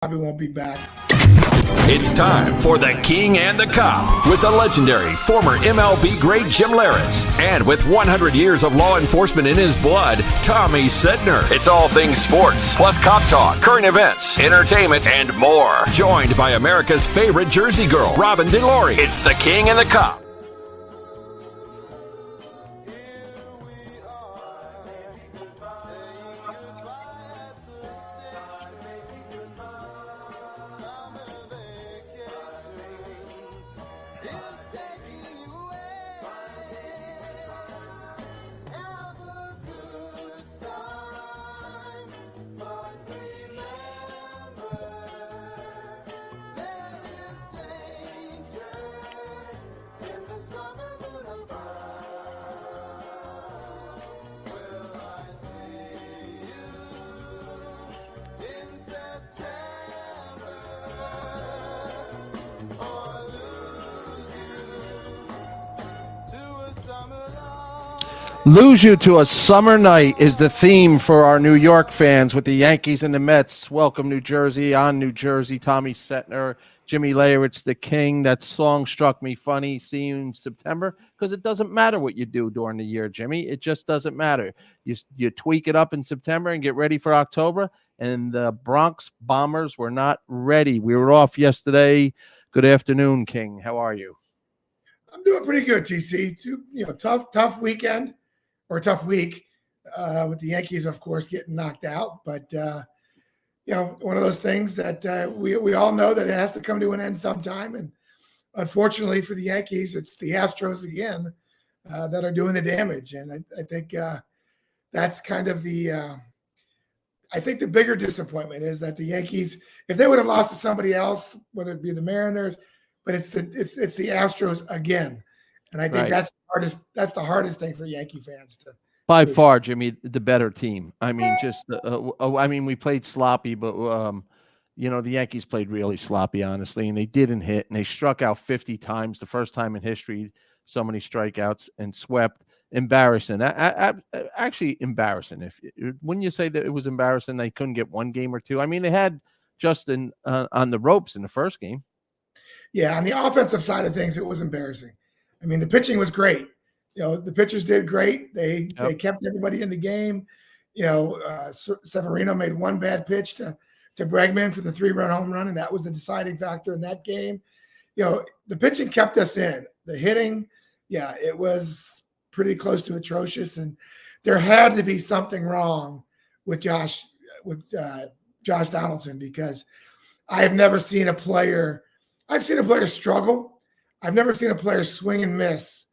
probably won't be back. It's time for The King and the Cop with the legendary former MLB great Jim Larritz. And with 100 years of law enforcement in his blood, Tommy Sedner. It's all things sports, plus cop talk, current events, entertainment, and more. Joined by America's favorite Jersey girl, Robin DeLory. It's The King and the Cop. Lose you to a summer night is the theme for our New York fans with the Yankees and the Mets. Welcome, New Jersey. On New Jersey, Tommy Setner, Jimmy Larritz, the King. That song struck me funny. See you in September, because it doesn't matter what you do during the year, Jimmy. It just doesn't matter. You tweak it up in September and get ready for October. And the Bronx Bombers were not ready. We were off yesterday. Good afternoon, King. How are you? I'm doing pretty good, TC. Tough weekend. Or a tough week with the Yankees, of course, getting knocked out. But, one of those things that we all know that it has to come to an end sometime. And unfortunately for the Yankees, it's the Astros again that are doing the damage. And I think that's kind of I think the bigger disappointment is that the Yankees, if they would have lost to somebody else, whether it be the Mariners, but it's the Astros again. And I think that's the hardest thing for Yankee fans to. By far, Jimmy, the better team. I mean, we played sloppy, but the Yankees played really sloppy, honestly, and they didn't hit, and they struck out 50 times, the first time in history, so many strikeouts, and swept. Embarrassing. Actually, embarrassing. Wouldn't you say that it was embarrassing? They couldn't get one game or two. I mean, they had Justin on the ropes in the first game. Yeah, on the offensive side of things, it was embarrassing. I mean, the pitching was great. The pitchers did great. They kept everybody in the game. Severino made one bad pitch to Bregman for the 3-run home run, and that was the deciding factor in that game. The pitching kept us in. The hitting, it was pretty close to atrocious, and there had to be something wrong with Josh Donaldson, because I've never seen a player. I've seen a player struggle. I've never seen a player swing and miss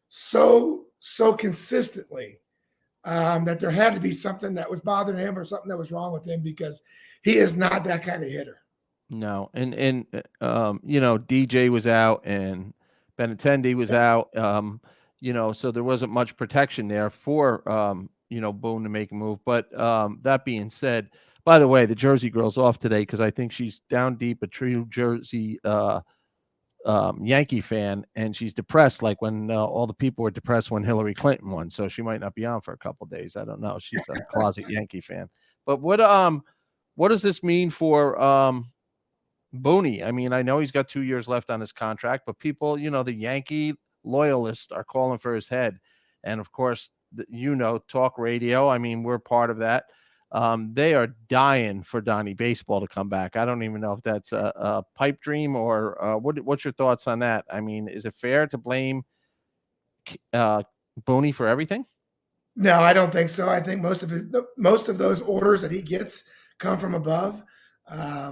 so consistently that there had to be something that was bothering him or something that was wrong with him, because he is not that kind of hitter. No, and DJ was out and Benintendi was out, so there wasn't much protection there for Boone to make a move. But that being said, by the way, the Jersey girl's off today because I think she's down deep, a true Jersey Yankee fan, and she's depressed, like when all the people were depressed when Hillary Clinton won. So she might not be on for a couple of days. I don't know. She's a closet Yankee fan. But what does this mean for Booney? I mean, I know he's got 2 years left on his contract, but people, the Yankee loyalists are calling for his head. And of course, talk radio. I mean, we're part of that. They are dying for Donnie Baseball to come back. I don't even know if that's a pipe dream or what's your thoughts on that? I mean, is it fair to blame Booney for everything? No, I don't think so. I think most of those orders that he gets come from above. I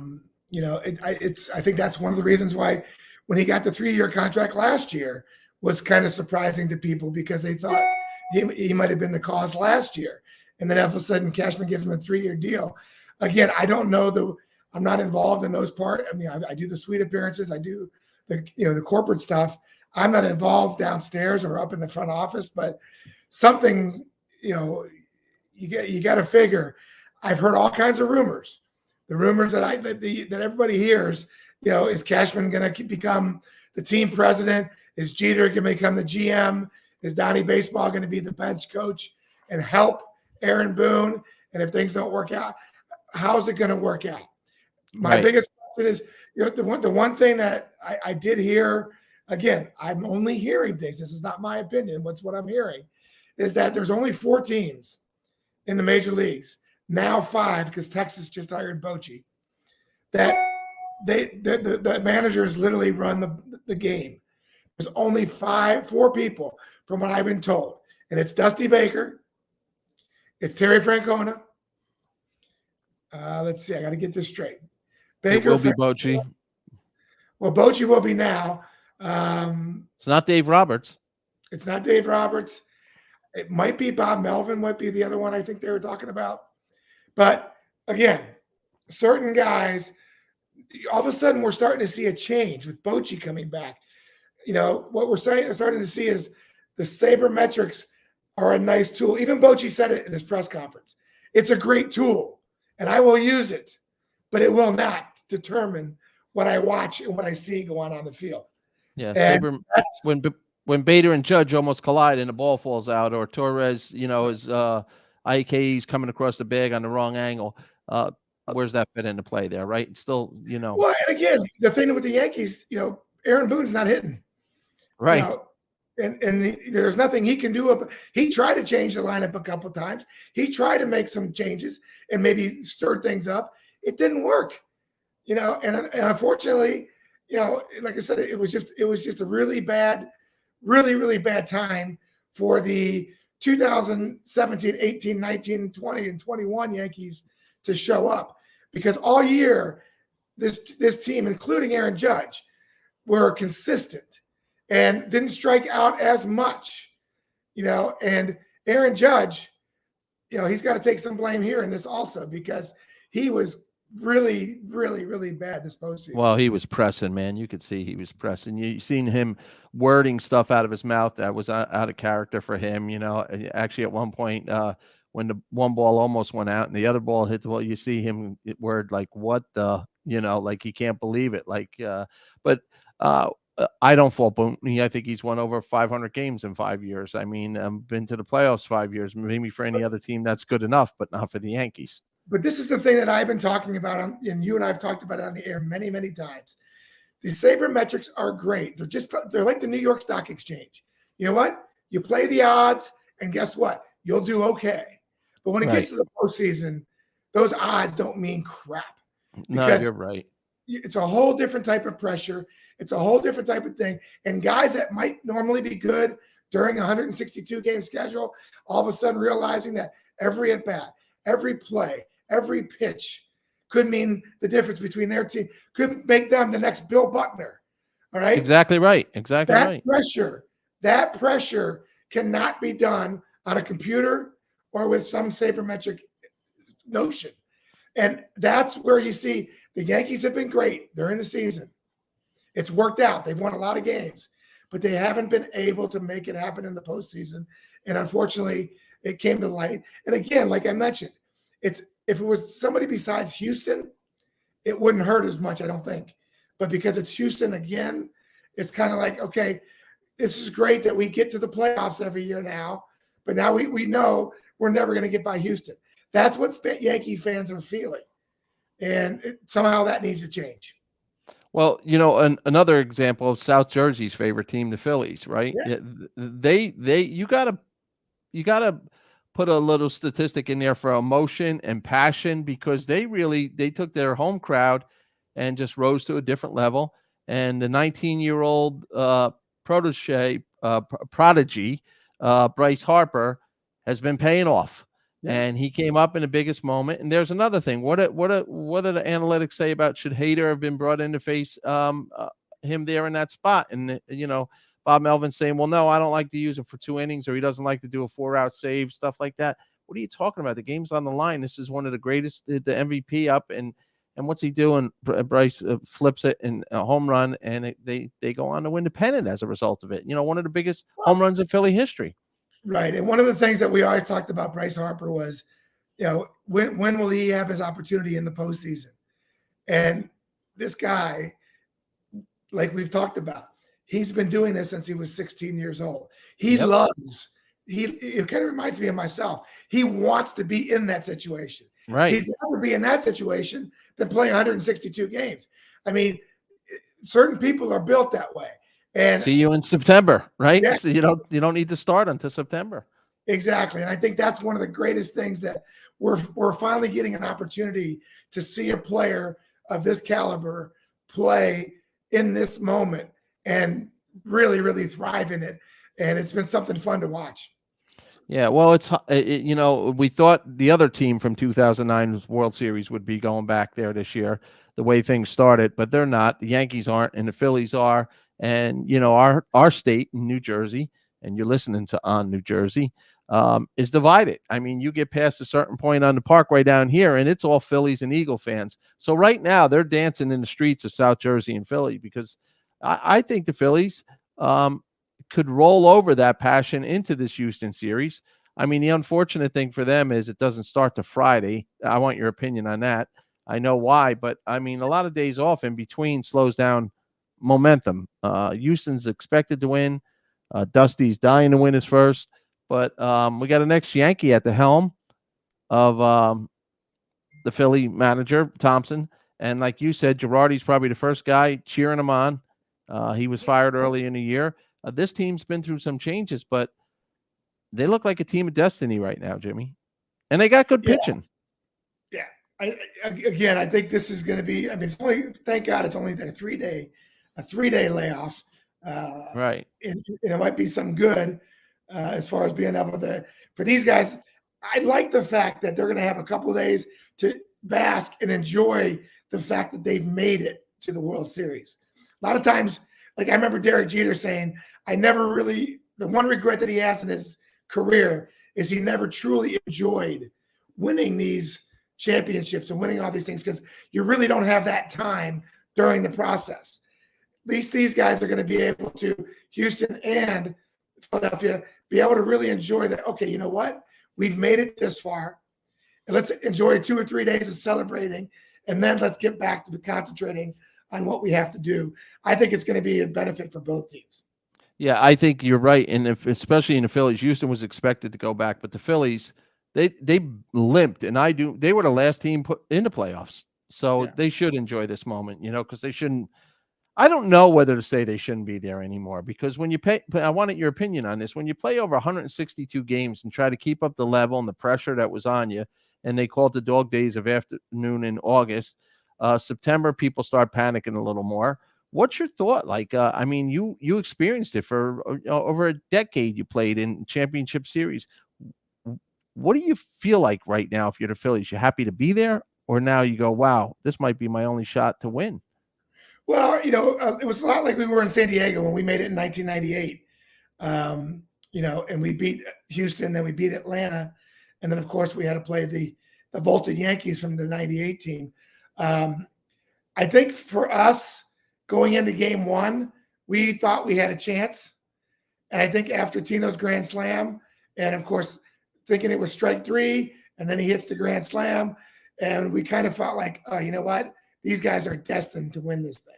think that's one of the reasons why when he got the 3-year contract last year was kind of surprising to people, because they thought he might have been the cause last year. And then all of a sudden, Cashman gives him a 3-year deal. Again, I don't know I'm not involved in those parts. I mean, I do the suite appearances. I do the corporate stuff. I'm not involved downstairs or up in the front office, but something, you got to figure. I've heard all kinds of rumors. The rumors that everybody hears, is Cashman going to become the team president? Is Jeter going to become the GM? Is Donnie Baseball going to be the bench coach and help Aaron Boone? And if things don't work out, how's it going to work out? My Right. biggest question is, the one thing that I did hear, again, I'm only hearing things. This is not my opinion. What's what I'm hearing is that there's only 4 teams in the major leagues, now 5 because Texas just hired Bochy, that the managers literally run the game. There's only 4 people from what I've been told, and it's Dusty Baker, it's Terry Francona. Let's see, I got to get this straight. It Baker, will be Bochy. well, Bochy will be now. It's not Dave Roberts. It's not Dave Roberts. It might be Bob Melvin, might be the other one I think they were talking about. But again, certain guys, all of a sudden we're starting to see a change with Bochy coming back. What we're starting to see is the sabermetrics are a nice tool. Even Bochy said it in his press conference. It's a great tool, and I will use it, but it will not determine what I watch and what I see go on the field. Yeah, And Saber, when Bader and Judge almost collide and the ball falls out, or Torres, is IK's coming across the bag on the wrong angle. Where's that fit into play there, right? Still, well, and again, the thing with the Yankees, Aaron Boone's not hitting. right. And there's nothing he can do. He tried to change the lineup a couple of times. He tried to make some changes and maybe stir things up. It didn't work, and unfortunately, like I said, it was just a really bad, really bad time for the 2017, 18, 19, 20, and 21 Yankees to show up, because all year this team, including Aaron Judge, were consistent and didn't strike out as much, and Aaron Judge, he's got to take some blame here in this also, because he was really, really, really bad this postseason. Well, he was pressing, man. You could see he was pressing. You seen him wording stuff out of his mouth that was out of character for him. Actually, at one point, when the one ball almost went out and the other ball hit the ball, you see him word like, "What the?" Like he can't believe it. But I don't fault Boone. I think he's won over 500 games in 5 years. I mean, been to the playoffs 5 years. Maybe for any other team that's good enough, but not for the Yankees. But this is the thing that I've been talking about, and you and I have talked about it on the air many, many times. The sabermetrics are great. They're like the New York Stock Exchange. You know what? You play the odds, and guess what? You'll do okay. But when it gets to the postseason, those odds don't mean crap. No, you're right. It's a whole different type of pressure. It's a whole different type of thing. And guys that might normally be good during a 162-game schedule, all of a sudden realizing that every at-bat, every play, every pitch could mean the difference between their team, could make them the next Bill Buckner. All right? Exactly right. That pressure cannot be done on a computer or with some sabermetric notion. And that's where you see the Yankees have been great during the season. It's worked out. They've won a lot of games, but they haven't been able to make it happen in the postseason. And unfortunately, it came to light. And again, like I mentioned, if it was somebody besides Houston, it wouldn't hurt as much, I don't think. But because it's Houston again, it's kind of like, okay, this is great that we get to the playoffs every year now, but now we know we're never going to get by Houston. That's what Yankee fans are feeling. And somehow that needs to change. Well, another example of South Jersey's favorite team, the Phillies, right? Yeah. You gotta put a little statistic in there for emotion and passion, because they took their home crowd and just rose to a different level. And the 19-year-old prodigy, Bryce Harper, has been paying off. Yeah. And he came up in the biggest moment. And there's another thing. What do the analytics say about should Hader have been brought in to face him there in that spot? And Bob Melvin saying, "Well, no, I don't like to use him for 2 innings, or he doesn't like to do a 4-out save, stuff like that." What are you talking about? The game's on the line. This is one of the greatest. The MVP up, and what's he doing? Bryce flips it in a home run, and they go on to win the pennant as a result of it. One of the biggest home runs in Philly history. Right. And one of the things that we always talked about Bryce Harper was, when will he have his opportunity in the postseason? And this guy, like we've talked about, he's been doing this since he was 16 years old. He loves, it kind of reminds me of myself. He wants to be in that situation. Right. He'd rather be in that situation than play 162 games. I mean, certain people are built that way. And See you in September, right? yeah, So you don't need to start until September. exactly. And I think that's one of the greatest things that we're finally getting an opportunity to see a player of this caliber play in this moment and really, really thrive in it. And it's been something fun to watch. Yeah, well, we thought the other team from 2009's World Series would be going back there this year, the way things started, but they're not. The Yankees aren't, and the Phillies are. And our state, New Jersey, and you're listening to On New Jersey, is divided. I mean, you get past a certain point on the parkway down here, and it's all Phillies and Eagle fans. So right now, they're dancing in the streets of South Jersey and Philly because I think the Phillies. Could roll over that passion into this Houston series. I mean, the unfortunate thing for them is it doesn't start to Friday. I want your opinion on that. I know why, but I mean, a lot of days off in between slows down momentum. Houston's expected to win. Dusty's dying to win his first, but we got an ex-Yankee at the helm of the Philly manager, Thompson. And like you said, Girardi's probably the first guy cheering him on. He was fired early in the year. This team's been through some changes, but they look like a team of destiny right now, Jimmy. And they got good pitching. Yeah. I think this is going to be, I mean, it's only, thank God it's only a 3-day layoff. Right. And it might be some good as far as being able to, for these guys, I like the fact that they're going to have a couple of days to bask and enjoy the fact that they've made it to the World Series. A lot of times, like I remember Derek Jeter saying, the one regret that he has in his career is he never truly enjoyed winning these championships and winning all these things because you really don't have that time during the process. At least these guys are going to be able to, Houston and Philadelphia, be able to really enjoy that. Okay, you know what? We've made it this far. And let's enjoy 2 or 3 days of celebrating. And then let's get back to concentrating on what we have to do. I think it's going to be a benefit for both teams. Yeah, I think you're right. And especially in the Phillies, Houston was expected to go back, but the Phillies, they limped. And they were the last team put in the playoffs. So they should enjoy this moment, because they shouldn't. I don't know whether to say they shouldn't be there anymore because when you pay, I wanted your opinion on this. When you play over 162 games and try to keep up the level and the pressure that was on you, and they call it the dog days of afternoon in August, September, people start panicking a little more. What's your thought? Like, I mean, you experienced it for over a decade. You played in championship series. What do you feel like right now if you're the Phillies? You happy to be there? Or now you go, wow, this might be my only shot to win? Well, it was a lot like we were in San Diego when we made it in 1998. And we beat Houston, then we beat Atlanta, and then of course we had to play the vaulted Yankees from the '98 team. I think for us going into Game 1, we thought we had a chance, and I think after Tino's grand slam, and of course thinking it was strike 3, and then he hits the grand slam, and we kind of felt like, oh, you know what? These guys are destined to win this thing.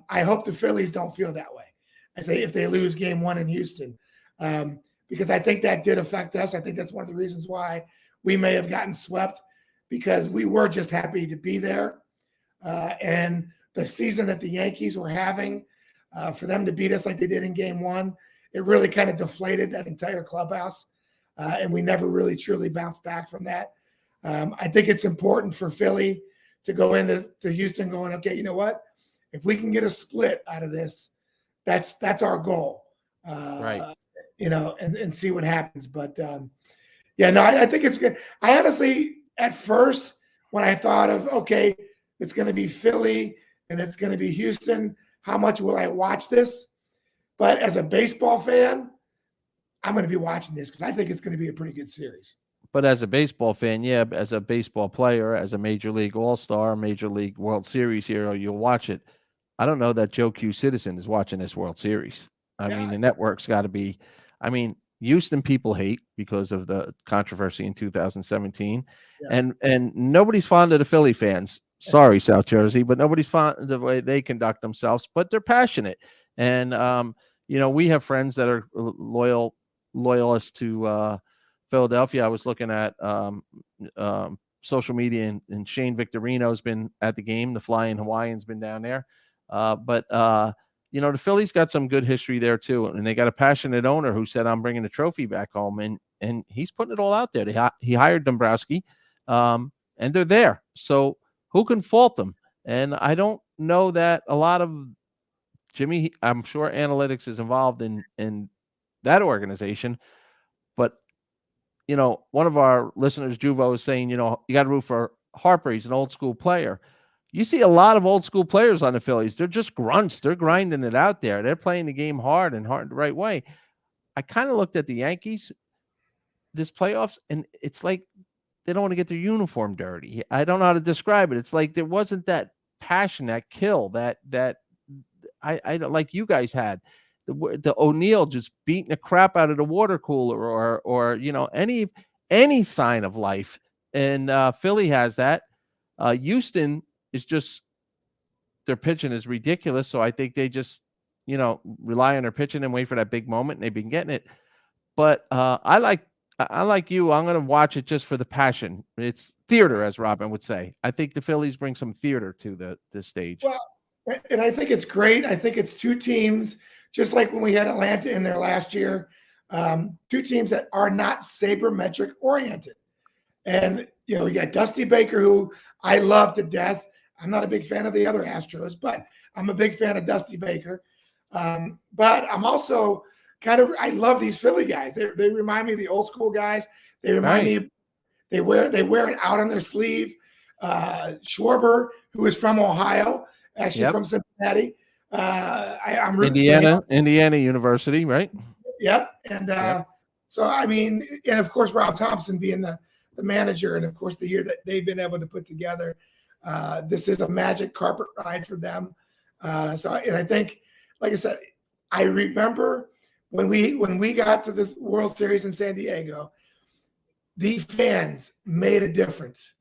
I hope the Phillies don't feel that way if they lose Game 1 in Houston, because I think that did affect us. I think that's one of the reasons why we may have gotten swept because we were just happy to be there. And the season that the Yankees were having, for them to beat us like they did in Game 1, it really kind of deflated that entire clubhouse. And we never really truly bounced back from that. I think it's important for Philly to go into Houston going, okay, you know what? If we can get a split out of this, that's our goal. Right. And see what happens. But I think it's good. I honestly, at first, when I thought of, okay, it's going to be Philly and it's going to be Houston, how much will I watch this? But as a baseball fan, I'm going to be watching this because I think it's going to be a pretty good series. But as a baseball fan, yeah, as a baseball player, as a Major League All-Star, Major League World Series hero, you'll watch it. I don't know that Joe Q Citizen is watching this World Series. I mean, the network's got to be. I mean, Houston people hate because of the controversy in 2017, and nobody's fond of the Philly fans. Sorry, South Jersey, but nobody's fond of the way they conduct themselves. But they're passionate, and we have friends that are loyalists to Philadelphia. I was looking at social media, and Shane Victorino's been at the game. The Flying Hawaiian's been down there. But the Phillies got some good history there too, and they got a passionate owner who said, "I'm bringing the trophy back home," and he's putting it all out there. He hired Dombrowski, and they're there. So who can fault them? And I don't know that a lot of Jimmy. I'm sure analytics is involved in that organization, but one of our listeners, Juvo, is saying, you got to root for Harper. He's an old school player. You see a lot of old school players on the Phillies. They're just grunts. They're grinding it out there. They're playing the game hard the right way. I kind of looked at the Yankees this playoffs, and it's like they don't want to get their uniform dirty. I don't know how to describe it. It's like there wasn't that passion, that kill, that I like you guys had. The O'Neill just beating the crap out of the water cooler, or any sign of life, and Philly has that. Houston is just, their pitching is ridiculous, so I think they just rely on their pitching and wait for that big moment, and they've been getting it. But I like you. I'm going to watch it just for the passion. It's theater, as Robin would say. I think the Phillies bring some theater to the stage. Well, and I think it's great. I think it's two teams, just like when we had Atlanta in there last year, two teams that are not sabermetric oriented. And, you got Dusty Baker, who I love to death. I'm not a big fan of the other Astros, but I'm a big fan of Dusty Baker. But I'm also I love these Philly guys. They remind me of the old school guys. They remind me, they wear it out on their sleeve. Schwarber, who is from Ohio, actually from Cincinnati. I'm rooting for Indiana University, right? Yep. And so, and of course, Rob Thompson being the manager, and of course, the year that they've been able to put together, this is a magic carpet ride for them. And I think, like I said, I remember when we got to this World Series in San Diego, these fans made a difference.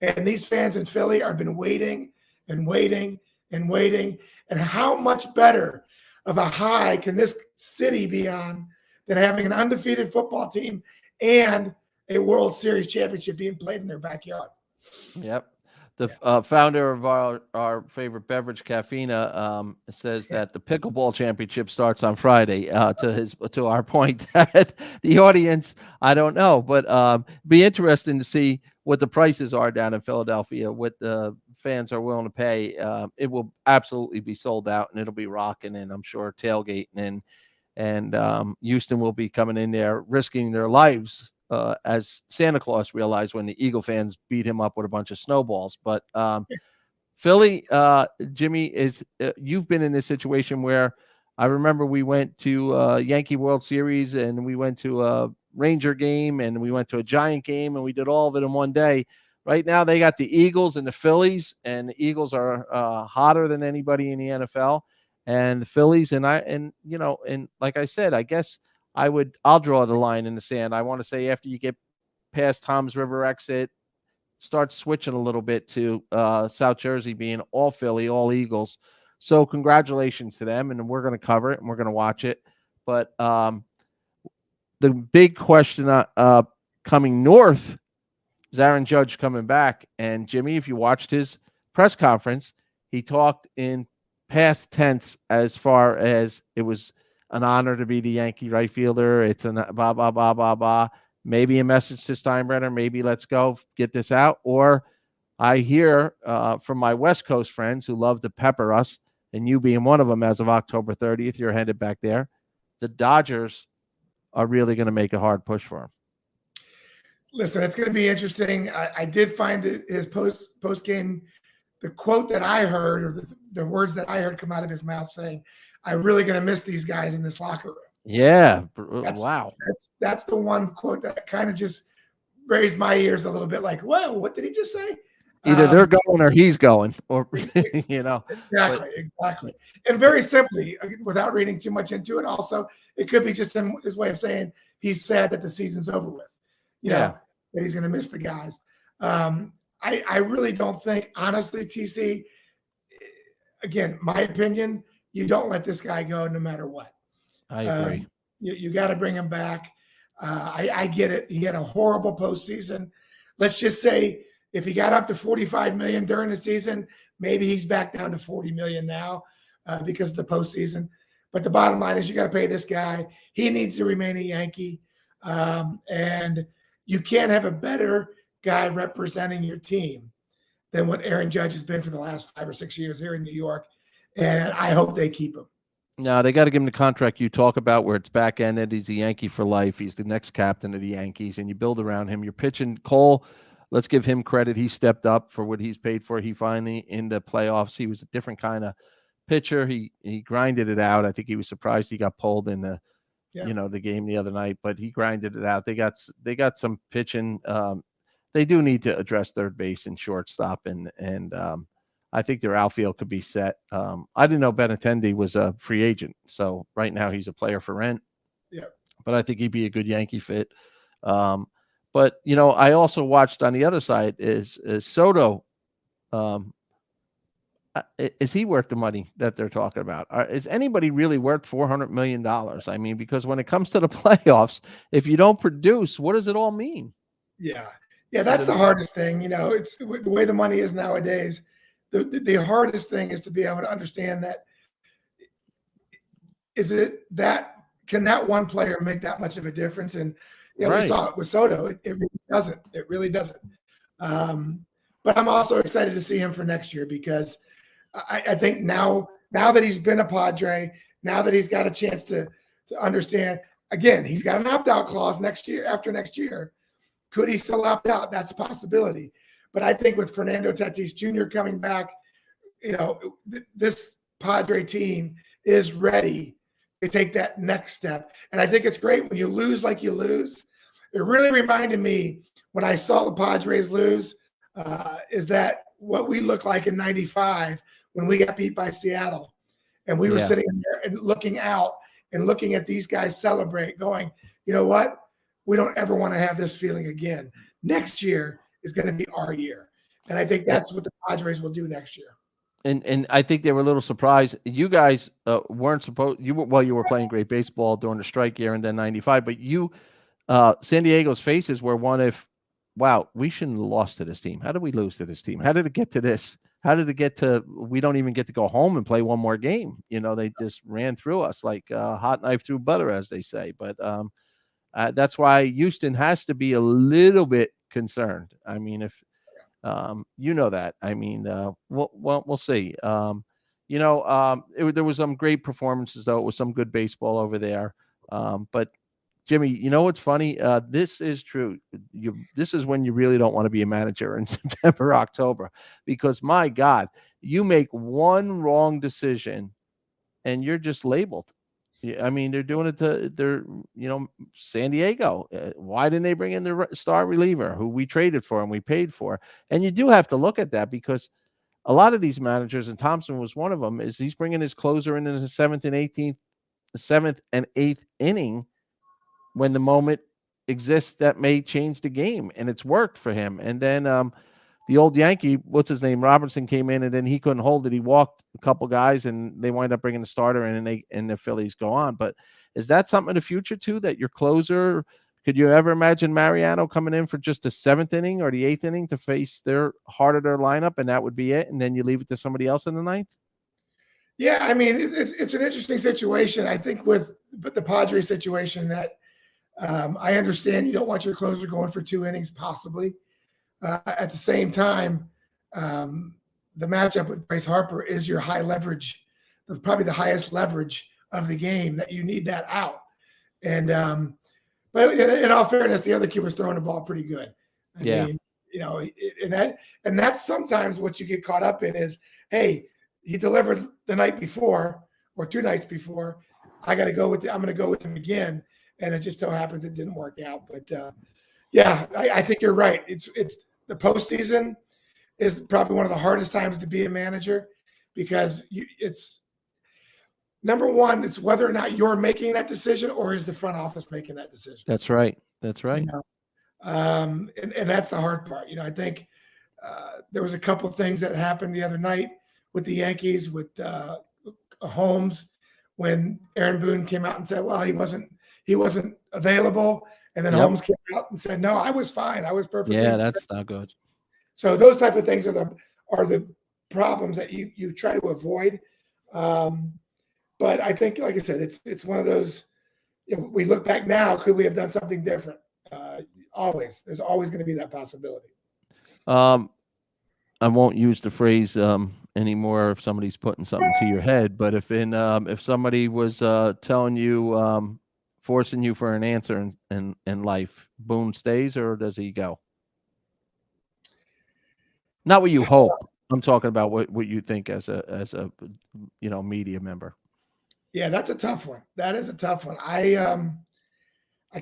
And these fans in Philly have been waiting and waiting and waiting. And how much better of a high can this city be on than having an undefeated football team and a World Series championship being played in their backyard? Yep. The founder of our favorite beverage, Caffeina, says that the pickleball championship starts on Friday. To our point that the audience, I don't know, but be interesting to see what the prices are down in Philadelphia, what the fans are willing to pay. It will absolutely be sold out, and it'll be rocking, and I'm sure tailgating, and Houston will be coming in there risking their lives. As Santa Claus realized when the Eagle fans beat him up with a bunch of snowballs. But Philly, Jimmy, you've been in this situation where I remember we went to Yankee World Series, and we went to a Ranger game, and we went to a Giant game, and we did all of it in one day. Right now, they got the Eagles and the Phillies, and the Eagles are hotter than anybody in the NFL, and the Phillies, and like I said, I guess I'll draw the line in the sand. I want to say after you get past Tom's River exit, start switching a little bit to South Jersey being all Philly, all Eagles. So congratulations to them, and we're going to cover it and we're going to watch it. But the big question coming north is Aaron Judge coming back. And Jimmy, if you watched his press conference, he talked in past tense as far as it was an honor to be the Yankee right fielder. It's a blah, blah, blah, blah, blah. Maybe a message to Steinbrenner. Maybe let's go get this out. Or I hear from my West Coast friends who love to pepper us, and you being one of them as of October 30th, you're headed back there. The Dodgers are really going to make a hard push for him. Listen, it's going to be interesting. I did find his post game, the quote that I heard, or the words that I heard come out of his mouth saying, "I'm really going to miss these guys in this locker room." Yeah. Wow. That's the one quote that kind of just raised my ears a little bit like, whoa, what did he just say? Either they're going or he's going, or, Exactly. And very simply, without reading too much into it, also, it could be just his way of saying he's sad that the season's over with, that he's going to miss the guys. I really don't think, honestly, TC, again, my opinion, you don't let this guy go no matter what. I agree. You got to bring him back. I get it. He had a horrible postseason. Let's just say if he got up to 45 million during the season, maybe he's back down to 40 million now because of the postseason. But the bottom line is you got to pay this guy. He needs to remain a Yankee. And you can't have a better guy representing your team than what Aaron Judge has been for the last 5 or 6 years here in New York. And I hope they keep him. No, they got to give him the contract you talk about where it's back ended. He's a Yankee for life. He's the next captain of the Yankees, and you build around him. You're pitching Cole. Let's give him credit. He stepped up for what he's paid for. He finally, in the playoffs, he was a different kind of pitcher. He grinded it out. I think he was surprised he got pulled in the the game the other night, but he grinded it out. They got some pitching. They do need to address third base and shortstop, and I think their outfield could be set. I didn't know Benintendi was a free agent, so right now he's a player for rent. Yeah, but I think he'd be a good Yankee fit. But I also watched on the other side is Soto. Is he worth the money that they're talking about? Is anybody really worth $400 million? I mean, because when it comes to the playoffs, if you don't produce, what does it all mean? Yeah, that's the hardest thing. It's the way the money is nowadays. The hardest thing is to be able to understand that can that one player make that much of a difference? And Right. We saw it with Soto. It really doesn't. It really doesn't. But I'm also excited to see him for next year because I think now that he's been a Padre, now that he's got a chance to understand, again, he's got an opt-out clause next year. After next year, could he still opt out? That's a possibility. But I think with Fernando Tatis Jr. coming back, this Padre team is ready to take that next step. And I think it's great when you lose like you lose. It really reminded me when I saw the Padres lose, is that what we looked like in '95 when we got beat by Seattle. And we were sitting there and looking out and looking at these guys celebrate, going, you know what? We don't ever want to have this feeling again. Next year is going to be our year. And I think that's what the Padres will do next year. And I think they were a little surprised. You guys weren't supposed. You were playing great baseball during the strike year and then '95. But San Diego's faces were one if, wow, we shouldn't have lost to this team. How did we lose to this team? How did it get to this? How did it get to? We don't even get to go home and play one more game. They just ran through us like hot knife through butter, as they say. But that's why Houston has to be a little bit concerned. I mean, if that. I mean, we'll see. There was some great performances though. It was some good baseball over there. But Jimmy, what's funny? This is true. This is when you really don't want to be a manager in September, October, because my God, you make one wrong decision, and you're just labeled. I mean, they're doing it to San Diego. Why didn't they bring in the star reliever who we traded for and we paid for? And you do have to look at that because a lot of these managers, and Thompson was one of them, is he's bringing his closer in the 7th and 8th inning when the moment exists that may change the game, and it's worked for him. And then the old Yankee, what's his name, Robertson, came in, and then he couldn't hold it. He walked a couple guys, and they wind up bringing the starter in, and the Phillies go on. But is that something in the future too, that your closer? Could you ever imagine Mariano coming in for just the 7th inning or the 8th inning to face their heart of their lineup, and that would be it, and then you leave it to somebody else in the 9th? Yeah, I mean, it's an interesting situation. I think with the Padres situation that I understand you don't want your closer going for 2 innings, possibly. At the same time, the matchup with Bryce Harper is your high leverage, probably the highest leverage of the game that you need that out. And but in all fairness, the other kid was throwing the ball pretty good. I mean, and that's sometimes what you get caught up in is, hey, he delivered the night before or 2 nights before. I'm going to go with him again. And it just so happens it didn't work out. But I think you're right. It's the postseason is probably one of the hardest times to be a manager because it's number one, it's whether or not you're making that decision or is the front office making that decision. That's right. That's right. And that's the hard part. I think there was a couple of things that happened the other night with the Yankees, with Holmes, when Aaron Boone came out and said, well, he wasn't available. And then Yep. Holmes came out and said, no, I was fine. I was perfectly Yeah, good. that's not good. So those type of things are the problems that you try to avoid. But I think, like I said, it's one of those, we look back now, could we have done something different? Always. There's always going to be that possibility. I won't use the phrase anymore if somebody's putting something to your head, but if somebody was telling you forcing you for an answer in life, Boone stays or does he go? Not what you hope. I'm talking about what you think as a media member. Yeah, that's a tough one. That is a tough one. I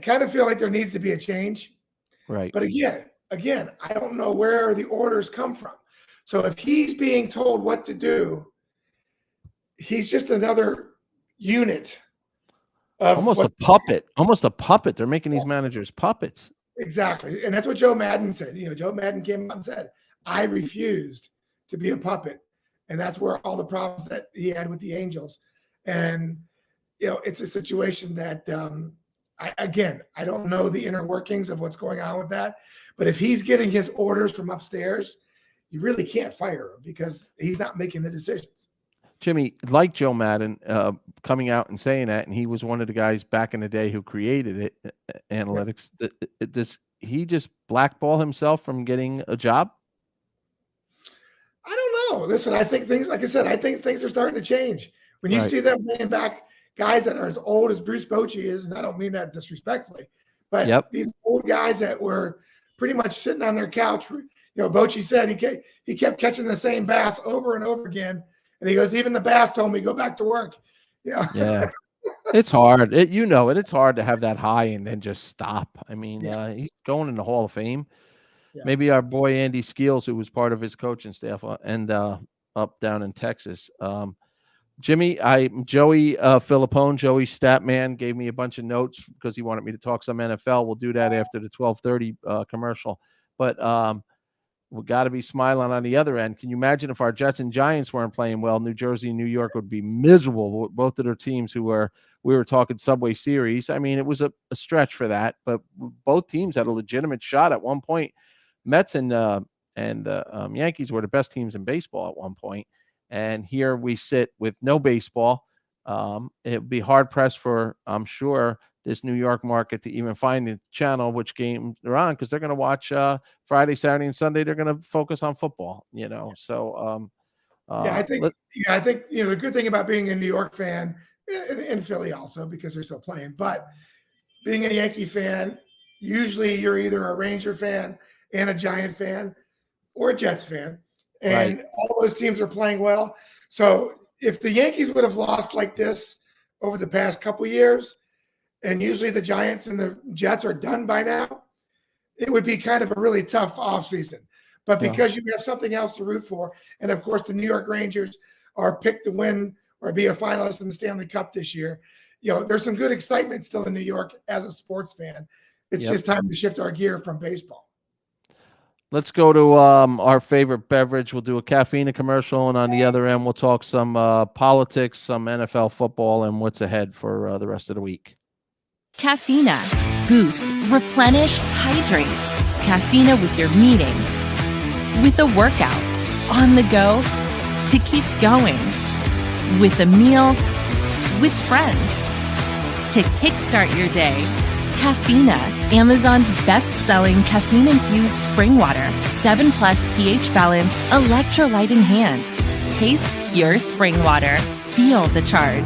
kind of feel like there needs to be a change. Right. But again, I don't know where the orders come from. So if he's being told what to do, he's just another unit of Almost a puppet. Almost a puppet. They're making these managers puppets. Exactly. And that's what Joe Madden said. Joe Madden came out and said, I refused to be a puppet. And that's where all the problems that he had with the Angels. And, it's a situation that, I don't know the inner workings of what's going on with that. But if he's getting his orders from upstairs, you really can't fire him because he's not making the decisions. Jimmy, like Joe Madden, coming out and saying that, and he was one of the guys back in the day who created it, analytics. Does he just blackball himself from getting a job? I don't know. Listen, I think things, like I said, I think things are starting to change. When you see them bringing back guys that are as old as Bruce Bochy is, and I don't mean that disrespectfully, but these old guys that were pretty much sitting on their couch. Bochy said he kept catching the same bass over and over again. And he goes, even the bass told me, go back to work. Yeah. It's hard. It's hard to have that high and then just stop. I mean, he's going in the Hall of Fame. Yeah. Maybe our boy Andy Skeels, who was part of his coaching staff, and up down in Texas. Jimmy, Joey Filippone, Joey Statman, gave me a bunch of notes because he wanted me to talk some NFL. We'll do that after the 12:30 commercial. But we got to be smiling on the other end. Can you imagine if our Jets and Giants weren't playing well? New Jersey and New York would be miserable. Both of their teams we were talking Subway Series. I mean, it was a stretch for that, but both teams had a legitimate shot at one point. Mets and Yankees were the best teams in baseball at one point. And here we sit with no baseball. It would be hard pressed for, I'm sure, this New York market to even find the channel which game they're on, because they're going to watch Friday, Saturday, and Sunday. They're going to focus on football, So, I think the good thing about being a New York fan and Philly also, because they're still playing, but being a Yankee fan, usually you're either a Ranger fan and a Giant fan or a Jets fan, and all those teams are playing well. So if the Yankees would have lost like this over the past couple of years, and usually the Giants and the Jets are done by now, it would be kind of a really tough offseason. But because you have something else to root for, and of course the New York Rangers are picked to win or be a finalist in the Stanley Cup this year, there's some good excitement still in New York as a sports fan. It's just time to shift our gear from baseball. Let's go to our favorite beverage. We'll do a caffeine commercial, and on the other end, we'll talk some politics, some NFL football, and what's ahead for the rest of the week. Caffeina. Boost, replenish, hydrate. Caffeina with your meeting, with a workout, on the go, to keep going, with a meal, with friends, to kickstart your day. Caffeina, Amazon's best-selling caffeine-infused spring water, 7+ pH balance, electrolyte enhanced. Taste pure spring water. Feel the charge.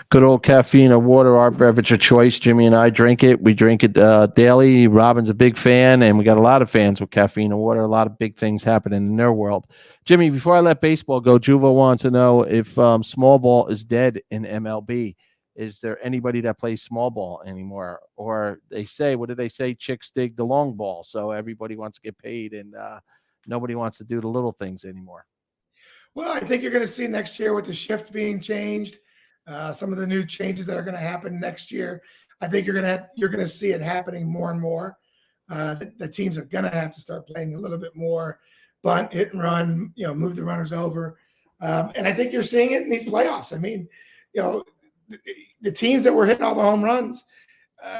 Good old caffeine water, our beverage of choice. Jimmy and I drink it. We drink it daily. Robin's a big fan, and we got a lot of fans with caffeine water. A lot of big things happening in their world. Jimmy, before I let baseball go, Juvo wants to know if small ball is dead in MLB. Is there anybody that plays small ball anymore? Or what did they say? Chicks dig the long ball. So everybody wants to get paid, and nobody wants to do the little things anymore. Well, I think you're going to see next year with the shift being changed, some of the new changes that are going to happen next year. I think you're going to see it happening more and more. The teams are going to have to start playing a little bit more bunt, hit and run, move the runners over. And I think you're seeing it in these playoffs. I mean, the teams that were hitting all the home runs,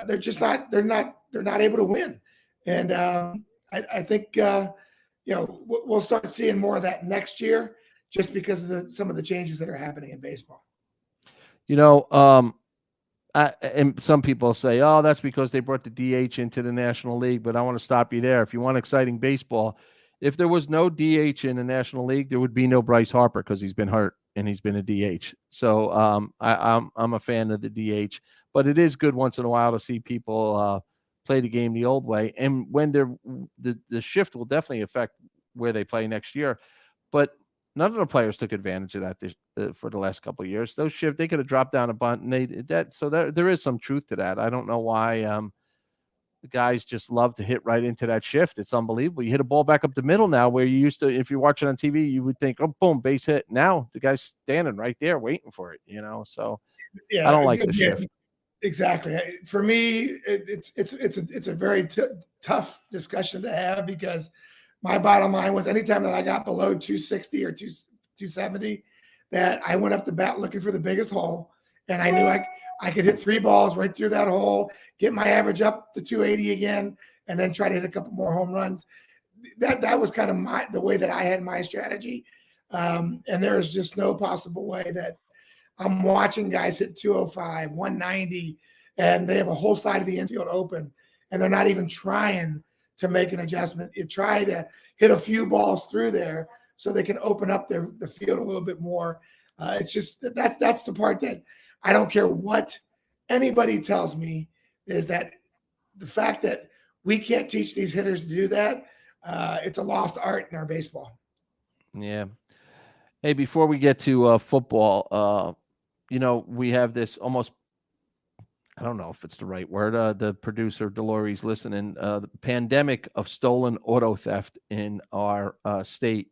they're just not. They're not able to win. And I think we'll start seeing more of that next year, just because of some of the changes that are happening in baseball. And some people say, "Oh, that's because they brought the DH into the National League." But I want to stop you there. If you want exciting baseball, if there was no DH in the National League, there would be no Bryce Harper because he's been hurt and he's been a DH. So I'm a fan of the DH, but it is good once in a while to see people play the game the old way. And when the shift will definitely affect where they play next year, but none of the players took advantage of that for the last couple of years. Those shift, they could have dropped down a bunt, and so there is some truth to that. I don't know why the guys just love to hit right into that shift. It's unbelievable. You hit a ball back up the middle now, where you used to, if you're watching on TV, you would think, oh, boom, base hit. Now the guy's standing right there waiting for it. So Yeah, I don't like the shift. Exactly. For me, it's a very tough discussion to have, because my bottom line was anytime that I got below 260 or 270, that I went up to bat looking for the biggest hole, and I knew I could hit 3 balls right through that hole, get my average up to 280 again, and then try to hit a couple more home runs. That was kind of the way that I had my strategy. And there is just no possible way that I'm watching guys hit 205, 190, and they have a whole side of the infield open, and they're not even trying to make an adjustment. You try to hit a few balls through there so they can open up the field a little bit more. It's just that's the part that I don't care what anybody tells me, is that the fact that we can't teach these hitters to do that, it's a lost art in our baseball. Yeah. Hey, before we get to football, we have this almost, I don't know if it's the right word. The producer, Dolores, listening, the pandemic of stolen auto theft in our state.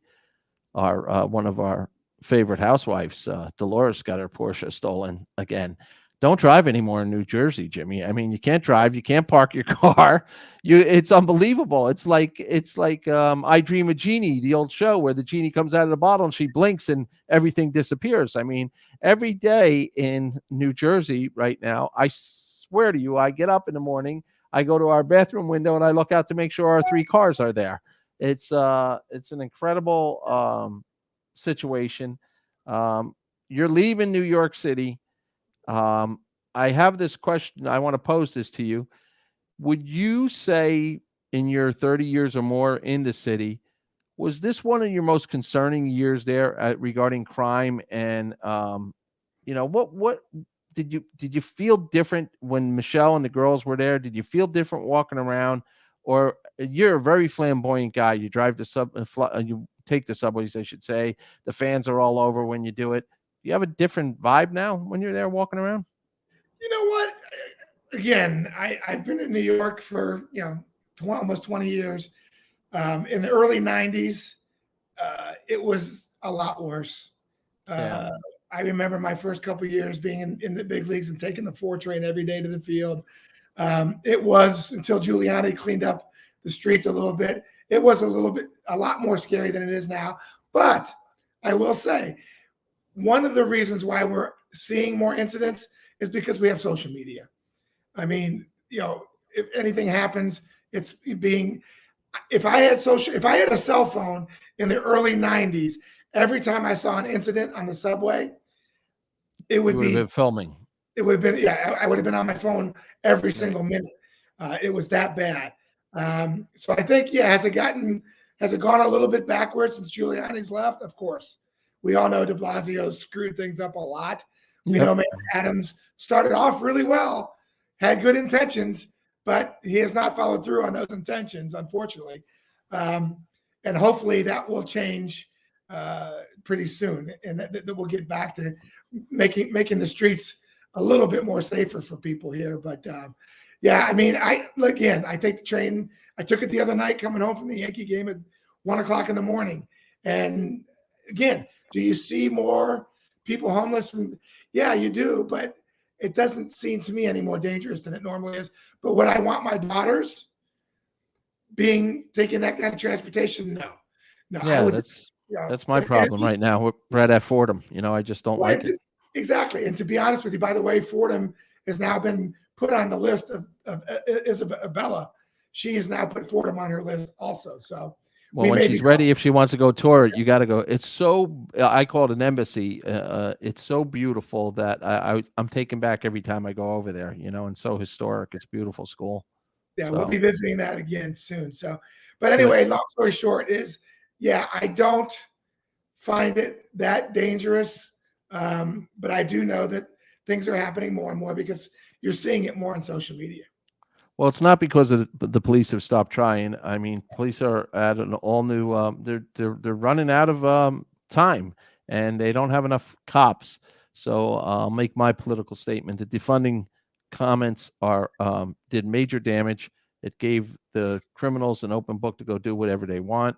One of our favorite housewives, Dolores, got her Porsche stolen again. Don't drive anymore in New Jersey, Jimmy. I mean, you can't drive, you can't park your car. It's unbelievable. It's like I Dream of Jeannie, the old show where the genie comes out of the bottle and she blinks and everything disappears. I mean, every day in New Jersey right now, I swear to you, I get up in the morning, I go to our bathroom window and I look out to make sure our 3 cars are there. It's an incredible situation. You're leaving New York City. I have this question. I want to pose this to you. Would you say, in your 30 years or more in the city, was this one of your most concerning years there regarding crime? And what did you feel different when Michelle and the girls were there? Did you feel different walking around? Or you're a very flamboyant guy. You drive you take the subways, I should say. The fans are all over when you do it. Do you have a different vibe now when you're there walking around? You know what? Again, I've been in New York for almost 20 years. In the early 90s, it was a lot worse. Yeah. I remember my first couple of years being in the big leagues and taking the 4 train every day to the field. It was until Giuliani cleaned up the streets a little bit. It was a lot more scary than it is now. But I will say, one of the reasons why we're seeing more incidents is because we have social media. I mean, if anything happens, if I had a cell phone in the early 90s, every time I saw an incident on the subway, it would be been filming. It would have been, I would have been on my phone every single minute. It was that bad. So I think, has it gone a little bit backwards since Giuliani's left? Of course. We all know de Blasio screwed things up a lot. We know Mayor Adams started off really well, had good intentions, but he has not followed through on those intentions, unfortunately. And hopefully that will change pretty soon, and that we'll get back to making the streets a little bit more safer for people here. But I mean, I take the train. I took it the other night coming home from the Yankee game at 1:00 in the morning. And again, do you see more people homeless? And yeah, you do, but it doesn't seem to me any more dangerous than it normally is. But would I want my daughters taking that kind of transportation? No. Yeah, that's my problem right now. We're at Fordham. I just don't like it. exactly. And to be honest with you, by the way, Fordham has now been put on the list of Isabella. She has now put Fordham on her list also. So Well, when she's ready, if she wants to go tour, you got to go. It's so, I call it an embassy. It's so beautiful that I'm taken back every time I go over there, and so historic. It's a beautiful school. Yeah, So. we'll be visiting that again soon. So, but Good. anyway, long story short is, yeah, I don't find it that dangerous. But I do know that things are happening more and more because you're seeing it more on social media. Well, it's not because the police have stopped trying. I mean, police are at an all new. They're running out of time, and they don't have enough cops. So I'll make my political statement. The defunding comments are did major damage. It gave the criminals an open book to go do whatever they want.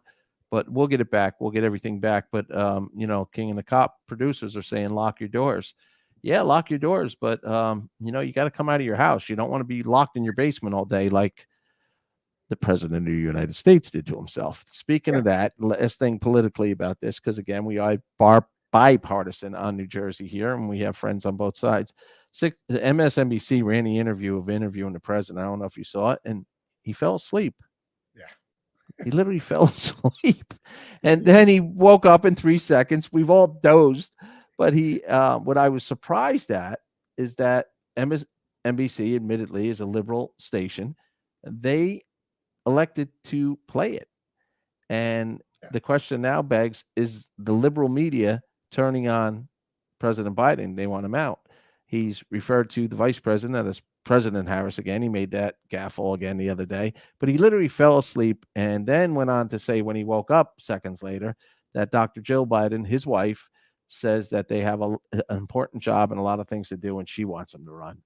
But we'll get it back. We'll get everything back. But King and the Cop producers are saying lock your doors. Yeah, lock your doors, but you got to come out of your house. You don't want to be locked in your basement all day like the president of the United States did to himself. Speaking of that, last thing politically about this, because again, we are bipartisan on New Jersey here, and we have friends on both sides. The MSNBC ran the interviewing the president. I don't know if you saw it, and he fell asleep. Yeah. He literally fell asleep, and then he woke up in 3 seconds. We've all dozed. But what I was surprised at is that NBC, admittedly, is a liberal station. They elected to play it. And the question now begs, is the liberal media turning on President Biden? They want him out. He's referred to the vice president as President Harris again. He made that gaffe again the other day. But he literally fell asleep and then went on to say when he woke up seconds later that Dr. Jill Biden, his wife, says that they have an important job and a lot of things to do, and she wants them to run.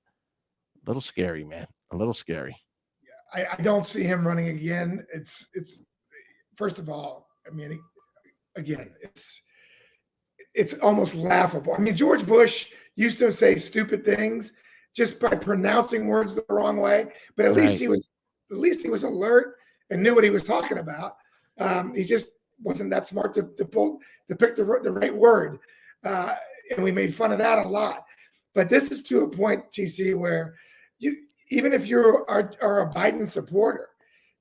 A little scary, man. A little scary. Yeah, I don't see him running again. It's first of all, I mean, again, it's almost laughable. I mean, George Bush used to say stupid things just by pronouncing words the wrong way, but at least he was alert and knew what he was talking about. He just wasn't that smart to pick the right word. And we made fun of that a lot. But this is to a point, TC, where even if you are a Biden supporter,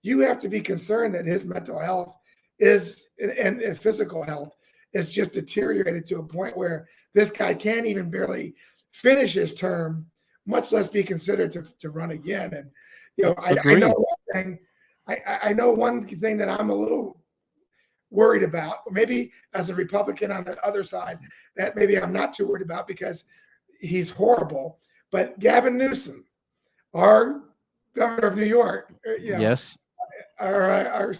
you have to be concerned that his mental health and his physical health is just deteriorated to a point where this guy can't even barely finish his term, much less be considered to run again. And I know one thing. I know one thing that I'm a little worried about, maybe as a Republican on the other side, that maybe I'm not too worried about because he's horrible. But Gavin Newsom, our governor of New York, yes, or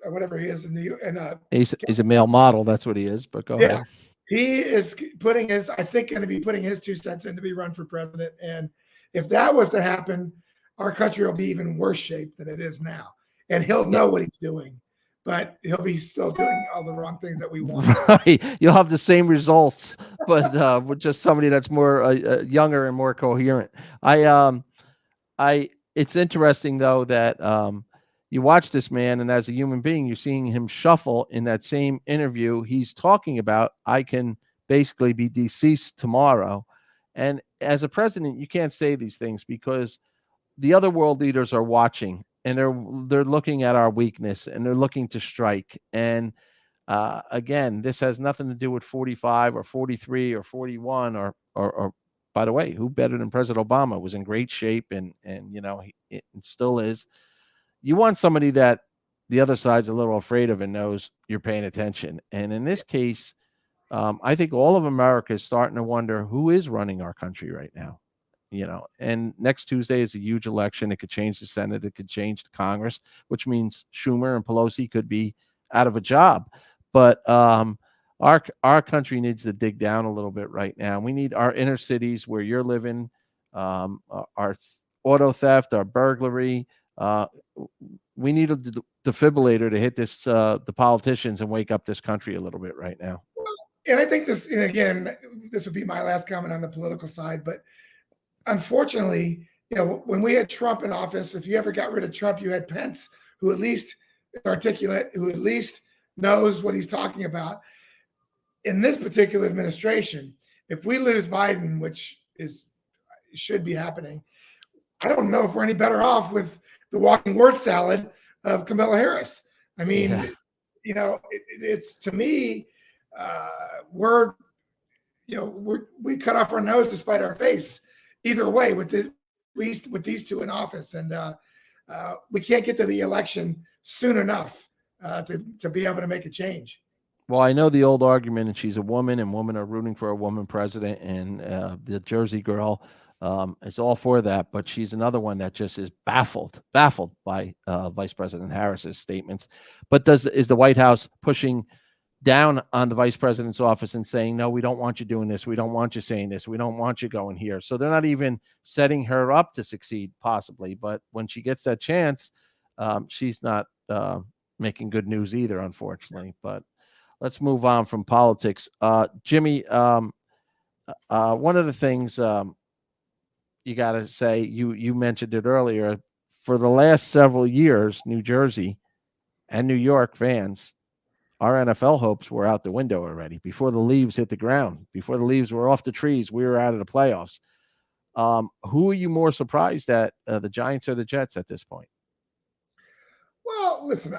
whatever he is in New York, and he's a male model. That's what he is. But go ahead. He is putting his 2 cents in to be run for president. And if that was to happen, our country will be even worse shape than it is now. And he'll know what he's doing, but he'll be still doing all the wrong things that we want. Right. You'll have the same results, but with just somebody that's more younger and more coherent. It's interesting though that you watch this man, and as a human being, you're seeing him shuffle in that same interview. He's talking about, I can basically be deceased tomorrow. And as a president, you can't say these things because the other world leaders are watching, and they're looking at our weakness, and they're looking to strike. And again, this has nothing to do with 45 or 43 or 41 or by the way, who better than President Obama? Was in great shape and he still is. You want somebody that the other side's a little afraid of and knows you're paying attention. And in this case, I think all of America is starting to wonder who is running our country right now. And next Tuesday is a huge election. It could change the Senate. It could change the Congress, which means Schumer and Pelosi could be out of a job. But our country needs to dig down a little bit right now. We need our inner cities where you're living, our auto theft, our burglary. We need a defibrillator to hit the politicians and wake up this country a little bit right now. And I think this, and again, this would be my last comment on the political side, but unfortunately, when we had Trump in office, if you ever got rid of Trump, you had Pence, who at least is articulate, who at least knows what he's talking about. In this particular administration, if we lose Biden, which should be happening, I don't know if we're any better off with the walking word salad of Kamala Harris. I mean, Yeah. it's to me, we're we cut off our nose to spite our face. Either way, with these two in office, and we can't get to the election soon enough to be able to make a change. Well, I know the old argument, and she's a woman, and women are rooting for a woman president, and the Jersey girl is all for that. But she's another one that just is baffled by Vice President Harris's statements. But is the White House pushing down on the vice president's office and saying, no, we don't want you doing this. We don't want you saying this. We don't want you going here. So they're not even setting her up to succeed, possibly. But when she gets that chance, she's not making good news either, unfortunately. But let's move on from politics. Jimmy, one of the things you got to say, you mentioned it earlier, for the last several years, New Jersey and New York fans, our NFL hopes were out the window already before the leaves hit the ground, before the leaves were off the trees. We were out of the playoffs. Who are you more surprised at, the Giants or the Jets at this point? Well, listen,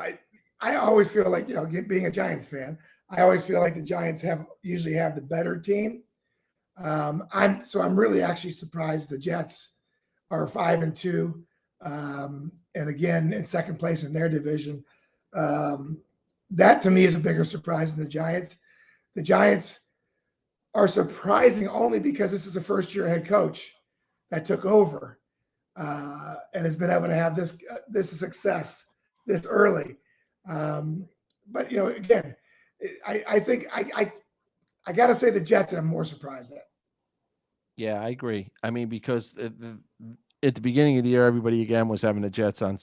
I always feel like, being a Giants fan, I always feel like the Giants usually have the better team. I'm really actually surprised the Jets are 5-2, and again in second place in their division. That to me is a bigger surprise than the Giants. The Giants are surprising only because this is a first-year head coach that took over and has been able to have this success this early. But again, I think I got to say the Jets I'm more surprised at. Yeah, I agree. I mean, because at the beginning of the year, everybody again was having the Jets on,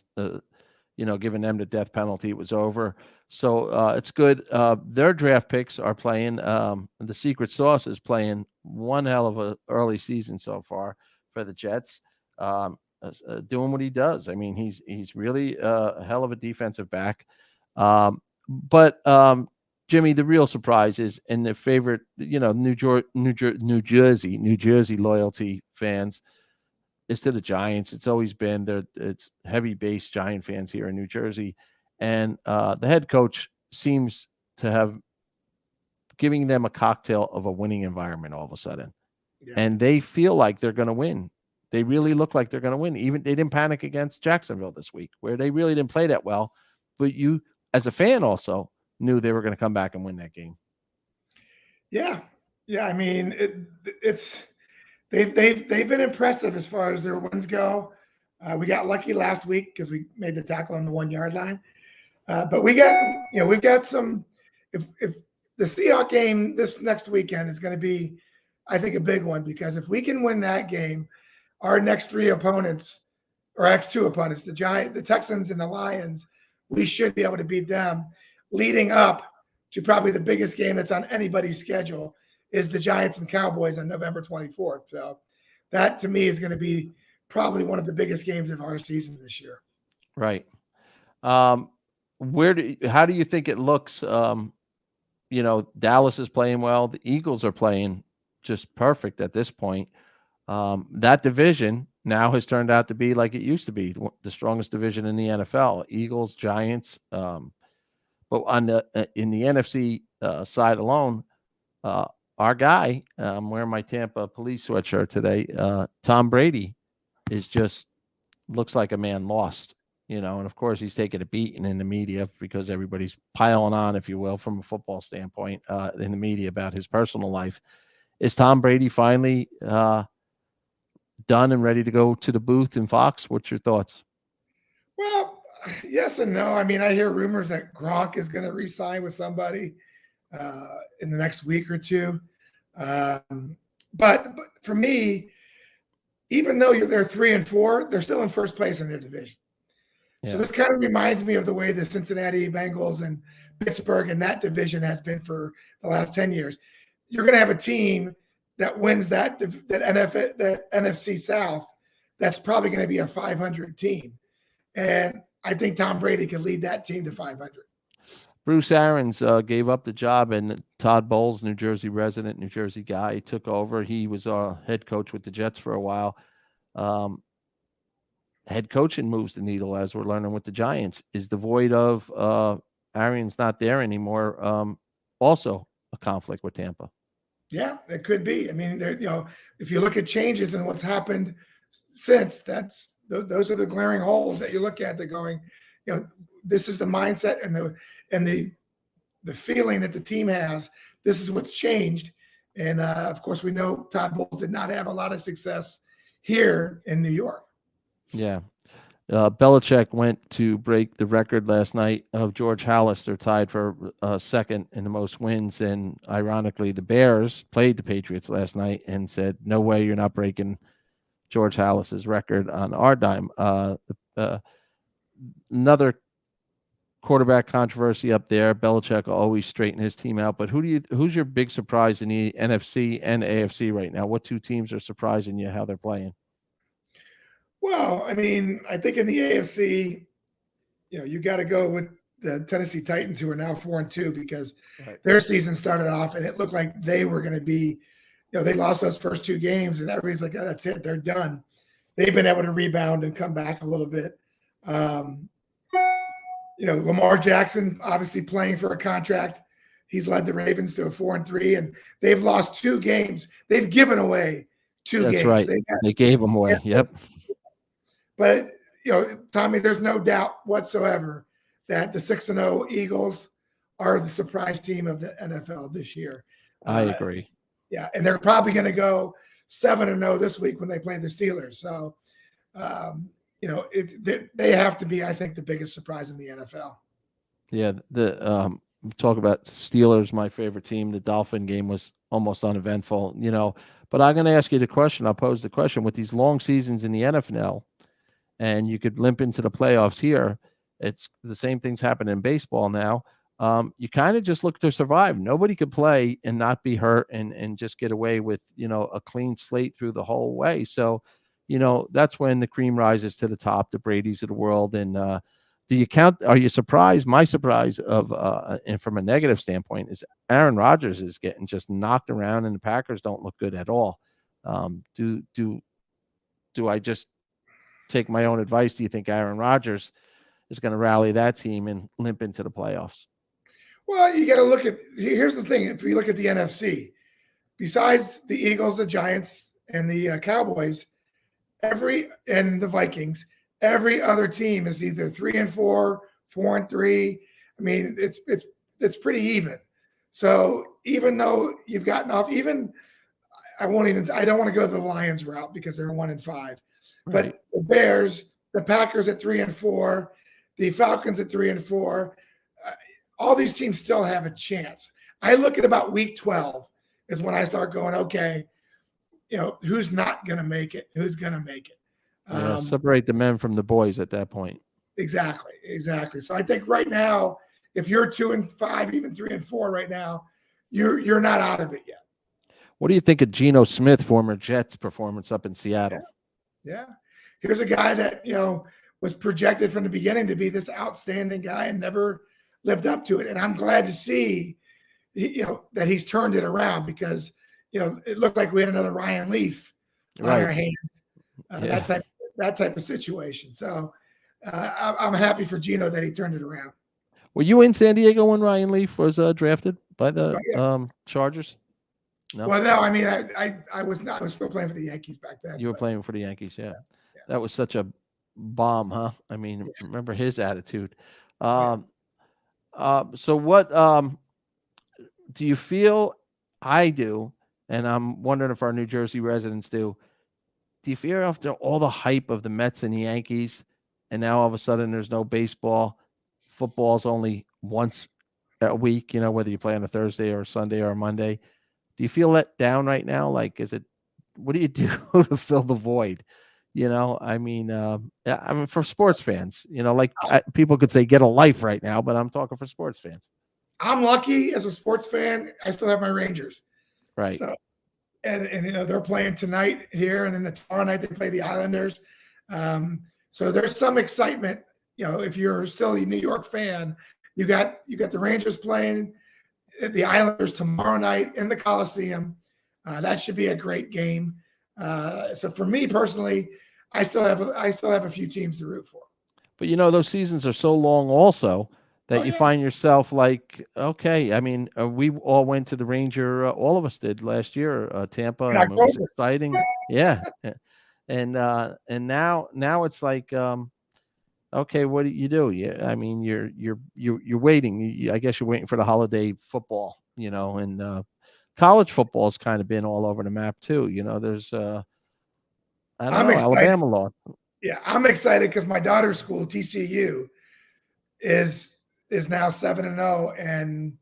giving them the death penalty. It was over. So it's good. Their draft picks are playing. The secret sauce is playing one hell of a early season so far for the Jets, doing what he does. I mean, he's really a hell of a defensive back. But Jimmy, the real surprise is, and the favorite, New Jersey loyalty fans, is to the Giants. It's always been it's heavy base Giant fans here in New Jersey. And the head coach seems to have giving them a cocktail of a winning environment all of a sudden. Yeah. And they feel like they're going to win. They really look like they're going to win. Even they didn't panic against Jacksonville this week, where they really didn't play that well. But you, as a fan, also knew they were going to come back and win that game. Yeah. I mean, they've been impressive as far as their wins go. We got lucky last week because we made the tackle on the 1 yard line. But we've got some. If the Seahawks game this next weekend is going to be, I think, a big one, because if we can win that game, our next three opponents, or next two opponents, the Texans and the Lions, we should be able to beat them. Leading up to probably the biggest game that's on anybody's schedule is the Giants and Cowboys on November 24th. So that to me is going to be probably one of the biggest games of our season this year. Right. How do you think it looks? Dallas is playing well. The Eagles are playing just perfect at this point. That division now has turned out to be like it used to be, the strongest division in the NFL. Eagles, Giants. But in the NFC side alone, our guy, I'm wearing my Tampa Police sweatshirt today, Tom Brady, looks like a man lost, and of course he's taking a beating in the media because everybody's piling on, if you will, from a football standpoint, in the media about his personal life. Is Tom Brady finally done and ready to go to the booth in Fox? What's your thoughts? Well, yes and no. I mean, I hear rumors that Gronk is going to re-sign with somebody in the next week or two. But for me, even though they're 3-4, they're still in first place in their division. Yeah. So this kind of reminds me of the way the Cincinnati Bengals and Pittsburgh and that division has been for the last 10 years. You're going to have a team that wins that NFC South that's probably going to be a 500 team. And I think Tom Brady can lead that team to 500. Bruce Arians gave up the job, and Todd Bowles, New Jersey resident, New Jersey guy, took over. He was head coach with the Jets for a while. Head coaching moves the needle, as we're learning with the Giants. Is the void of Arians not there anymore also a conflict with Tampa? Yeah, it could be. I mean, if you look at changes and what's happened since, those are the glaring holes that you look at. They're going, this is the mindset and the feeling that the team has. This is what's changed. And of course, we know Todd Bowles did not have a lot of success here in New York. Yeah. Belichick went to break the record last night of George Halas. They're tied for second in the most wins. And ironically, the Bears played the Patriots last night and said, no way, you're not breaking George Halas's record on our dime. Another quarterback controversy up there. Belichick will always straighten his team out. But who's your big surprise in the NFC and AFC right now? What two teams are surprising you how they're playing? Well, I mean, I think in the AFC, you got to go with the Tennessee Titans, who are now 4-2, because their season started off and it looked like they were going to be, they lost those first two games and everybody's like, oh, that's it, they're done. They've been able to rebound and come back a little bit. Lamar Jackson obviously playing for a contract. He's led the Ravens to a 4-3, and they've lost two games. They've given away two games. That's right. They gave them away. Yep. But, Tommy, there's no doubt whatsoever that the 6-0 Eagles are the surprise team of the NFL this year. I agree. Yeah, and they're probably going to go 7-0 this week when they play the Steelers. So, they have to be, I think, the biggest surprise in the NFL. Yeah, talk about Steelers, my favorite team. The Dolphin game was almost uneventful, But I'm going to ask you the question. I'll pose the question. With these long seasons in the NFL, and you could limp into the playoffs here, it's the same things happen in baseball now. You kind of just look to survive. Nobody could play and not be hurt and just get away with, a clean slate through the whole way. So, that's when the cream rises to the top, the Bradys of the world. And are you surprised? My surprise and from a negative standpoint is Aaron Rodgers is getting just knocked around and the Packers don't look good at all. Do I just take my own advice? Do you think Aaron Rodgers is going to rally that team and limp into the playoffs? Well, you got to here's the thing. If we look at the NFC, besides the Eagles, the Giants, and the Cowboys, and the Vikings, every other team is either 3-4, 4-3. I mean, it's pretty even. So even though you've gotten off, I don't want to go the Lions route because they're 1-5. Right. But the Bears, the Packers at 3-4, the Falcons at 3-4, all these teams still have a chance. I look at about week 12 is when I start going, okay, who's not going to make it? Who's going to make it? Separate the men from the boys at that point. Exactly. So I think right now, if you're 2-5, even 3-4 right now, you're not out of it yet. What do you think of Geno Smith, former Jets performance up in Seattle? Yeah. Here's a guy that, was projected from the beginning to be this outstanding guy and never lived up to it. And I'm glad to see, that he's turned it around because, it looked like we had another Ryan Leaf on our hands, that type of situation. So I'm happy for Geno that he turned it around. Were you in San Diego when Ryan Leaf was drafted by the Chargers? No. Well, no, I mean, I was not. I was still playing for the Yankees back then. You were playing for the Yankees, yeah. That was such a bomb, huh? I mean, remember his attitude. So what do you feel? I do, and I'm wondering if our New Jersey residents do. Do you feel after all the hype of the Mets and the Yankees, and now all of a sudden there's no baseball, football's only once a week, whether you play on a Thursday or a Sunday or a Monday? Do you feel let down right now? Like, what do you do to fill the void? I mean, for sports fans, people could say get a life right now, but I'm talking for sports fans. I'm lucky as a sports fan. I still have my Rangers. Right. So, and they're playing tonight here, and then tomorrow night they play the Islanders. So there's some excitement, if you're still a New York fan You got the Rangers playing the Islanders tomorrow night in the Coliseum. That should be a great game. So for me personally, I still have a few teams to root for. But those seasons are so long also Oh that you yeah, find yourself like, okay, I mean, we all went to the Ranger, all of us did last year, Tampa, in and it was October. exciting. Yeah. And now it's like, okay, what do you do? Yeah, I mean, you're waiting. I guess you're waiting for the holiday football, and college football has kind of been all over the map too. There's I don't I'm know, excited. Alabama lost. Yeah, I'm excited because my daughter's school, TCU, is now 7-0, and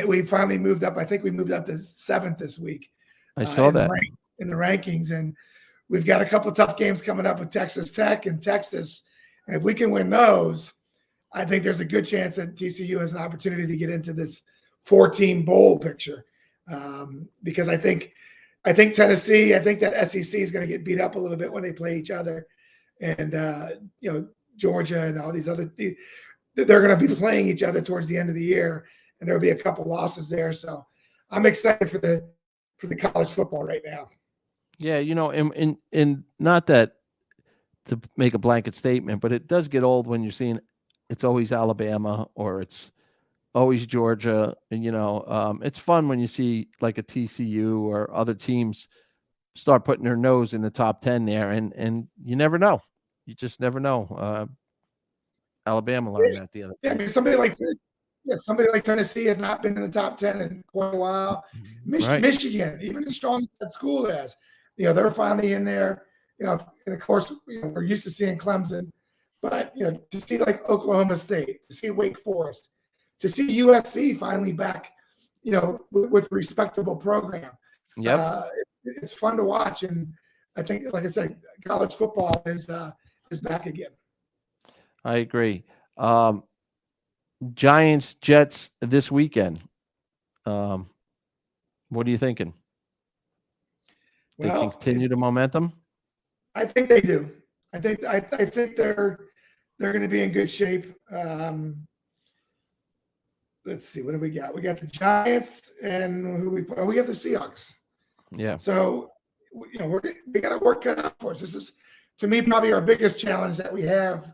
we finally moved up. I think we moved up to 7th this week I saw in that. in the rankings, and we've got a couple tough games coming up with Texas Tech and Texas, and if we can win those, I think there's a good chance that TCU has an opportunity to get into this 4-team bowl picture, because I think Tennessee, I think that SEC is going to get beat up a little bit when they play each other, and Georgia and all these other, they're going to be playing each other towards the end of the year, and there'll be a couple losses there. So I'm excited for the college football right now. Yeah, and not that to make a blanket statement, but it does get old when you're seeing it's always Alabama or it's always Georgia, and it's fun when you see like a TCU or other teams start putting their nose in the top 10 there, and you never know. You just never know. Alabama learned that the other Yeah, I day. mean, somebody like Tennessee has not been in the top 10 in quite a while. Right. Michigan, even as strong as that school is, they're finally in there. And of course, we're used to seeing Clemson, but to see like Oklahoma State, to see Wake Forest, to see USC finally back, with a respectable program. Yep. It's fun to watch, and I think, like I said, college football is back again. I agree. Giants, Jets this weekend. What are you thinking? They can Well, continue the momentum? I think they do. I think they're going to be in good shape. Let's see, what do we got? We got the Giants, and we have the Seahawks. Yeah. So we got to work cut out for us. This is, to me, probably our biggest challenge that we have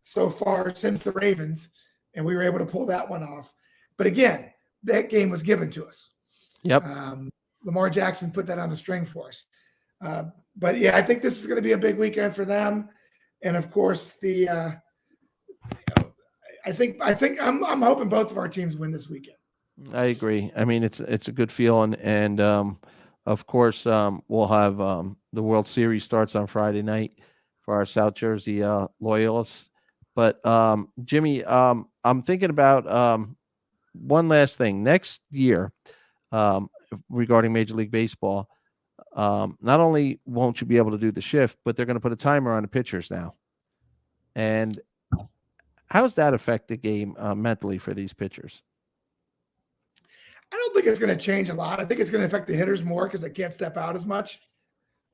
so far since the Ravens, and we were able to pull that one off. But again, that game was given to us. Yep. Lamar Jackson put that on the string for us. But yeah, I think this is going to be a big weekend for them, and of course I think I'm hoping both of our teams win this weekend. I agree. I mean, it's a good feeling, and of course, we'll have the World Series starts on Friday night for our South Jersey loyalists. But Jimmy, I'm thinking about one last thing. Next year, regarding Major League Baseball, not only won't you be able to do the shift, but they're going to put a timer on the pitchers now. And how does that affect the game mentally for these pitchers? I don't think it's going to change a lot. I think it's going to affect the hitters more because they can't step out as much.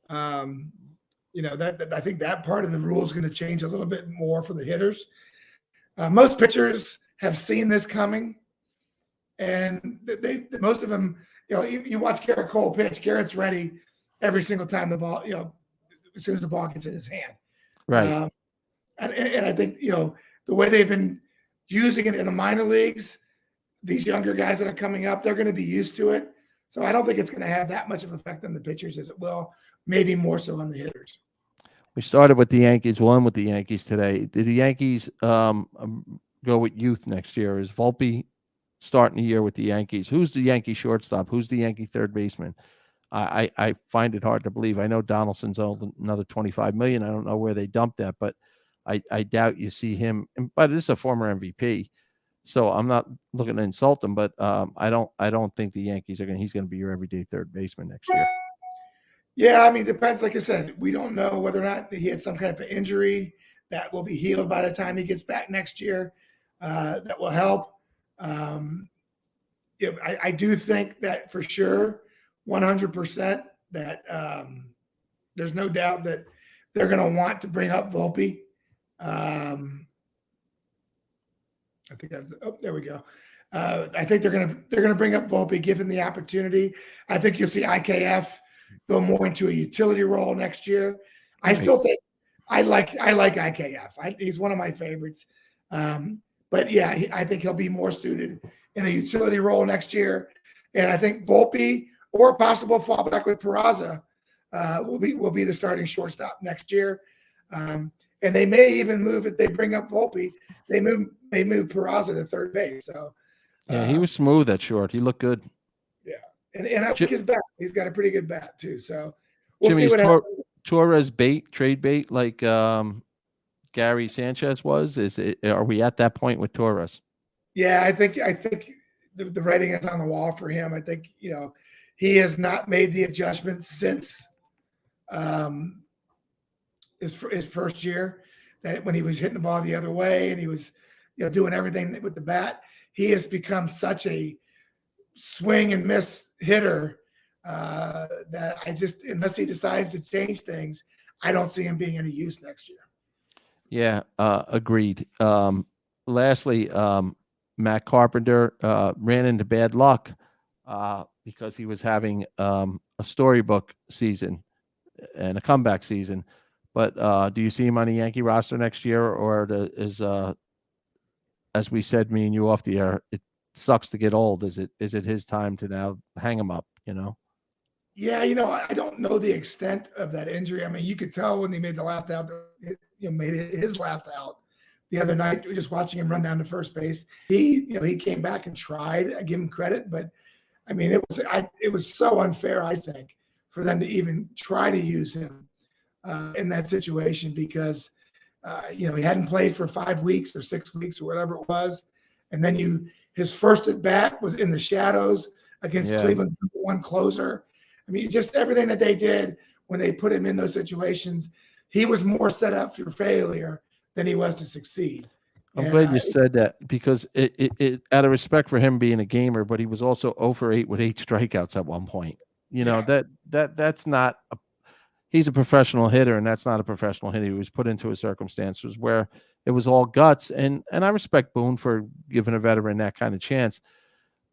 That I think that part of the rule is going to change a little bit more for the hitters. Most pitchers have seen this coming, and most of them, you watch Garrett Cole pitch. Garrett's ready every single time the ball, as soon as the ball gets in his hand. Right. And I think the way they've been using it in the minor leagues, these younger guys that are coming up, they're going to be used to it. So I don't think it's going to have that much of an effect on the pitchers as it will, maybe more so on the hitters. We started with the Yankees, won with the Yankees today. Did the Yankees go with youth next year? Is Volpe starting the year with the Yankees? Who's the Yankee shortstop? Who's the Yankee third baseman? I find it hard to believe. I know Donaldson's owed another $25 million. I don't know where they dumped that, but I doubt you see him. But this is a former MVP, so I'm not looking to insult him. But I don't think the Yankees are going. He's going to be your everyday third baseman next year. Yeah, I mean, it depends. Like I said, we don't know whether or not he had some kind of injury that will be healed by the time he gets back next year. That will help. I do think that for sure, 100%, that there's no doubt that they're going to want to bring up Volpe. I think that's, oh, there we go. I think they're gonna bring up Volpe, give him the opportunity. I think you'll see IKF go more into a utility role next year. I Right. still think I like IKF. He's one of my favorites. But yeah, I think he'll be more suited in a utility role next year. And I think Volpe or a possible fallback with Peraza will be the starting shortstop next year. And they may even move if they bring up Volpe. They move Peraza to third base. So Yeah, he was smooth at short. He looked good. yeah, and I like his bat. He's got a pretty good bat too. So we'll Jimmy, see is what happens. Torres trade bait like Gary Sanchez was? Are we at that point with Torres? Yeah, I think the writing is on the wall for him. I think he has not made the adjustments since his first year. That when he was hitting the ball the other way and he was doing everything with the bat, he has become such a swing and miss hitter that I just, unless he decides to change things, I don't see him being any use next year. Yeah, agreed. Lastly, Matt Carpenter ran into bad luck because he was having a storybook season and a comeback season. But do you see him on a Yankee roster next year, or as we said, me and you off the air, it sucks to get old? Is it his time to now hang him up? Yeah, I don't know the extent of that injury. I mean, you could tell when he made the last out, made it his last out the other night, just watching him run down to first base. He came back and tried. I give him credit, but I mean, it was so unfair, I think, for them to even try to use him in that situation because he hadn't played for 5 weeks or 6 weeks or whatever it was, and then his first at bat was in the shadows against Cleveland's number one closer. I mean, just everything that they did when they put him in those situations, he was more set up for failure than he was to succeed. I'm glad you said that because it out of respect for him being a gamer, but he was also 0 for 8 with 8 strikeouts at one point. That's not he's a professional hitter, and that's not a professional hitter. He was put into a circumstances where it was all guts, and I respect Boone for giving a veteran that kind of chance.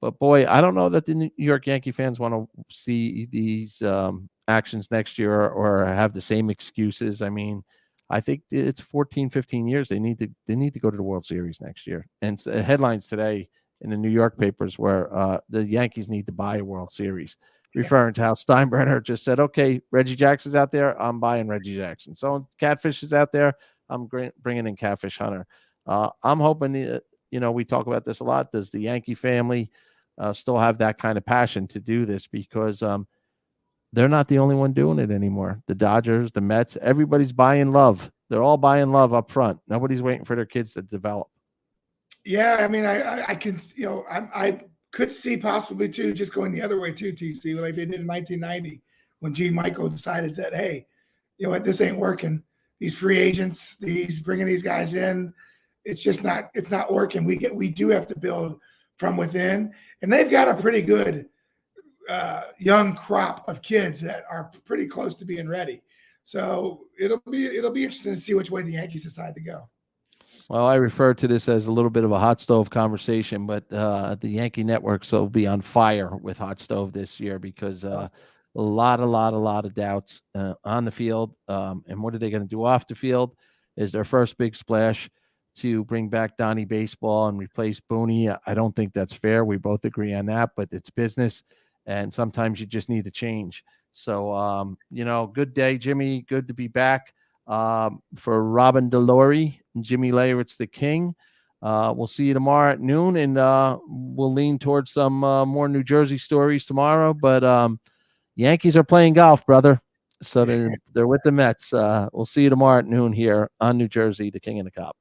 But boy, I don't know that the New York Yankee fans want to see these actions next year or have the same excuses. I mean, I think it's 14, 15 years. They need to go to the World Series next year. And headlines today in the New York papers where the Yankees need to buy a World Series, referring to how Steinbrenner just said, okay, Reggie Jackson's out there, I'm buying Reggie Jackson. So Catfish is out there, I'm bringing in Catfish Hunter. I'm hoping, we talk about this a lot. Does the Yankee family still have that kind of passion to do this? Because they're not the only one doing it anymore. The Dodgers, the Mets, everybody's buying love. They're all buying love up front. Nobody's waiting for their kids to develop. Yeah, I mean, I can, I could see possibly too, just going the other way too, TC, like they did in 1990 when Gene Michael decided that, hey, you know what, this ain't working. These free agents, these bringing these guys in, it's not working. We do have to build from within, and they've got a pretty good young crop of kids that are pretty close to being ready. So it'll be interesting to see which way the Yankees decide to go. Well, I refer to this as a little bit of a hot stove conversation, but the Yankee networks will be on fire with hot stove this year because a lot of doubts on the field. And what are they going to do off the field? Is their first big splash to bring back Donnie Baseball and replace Booney. I don't think that's fair. We both agree on that, but it's business, and sometimes you just need to change. So, good day, Jimmy. Good to be back. For Robin Delory and Jimmy Leyritz, the King. We'll see you tomorrow at noon, and we'll lean towards some more New Jersey stories tomorrow. But Yankees are playing golf, brother. So they're with the Mets. We'll see you tomorrow at noon here on New Jersey, the King and the Cop.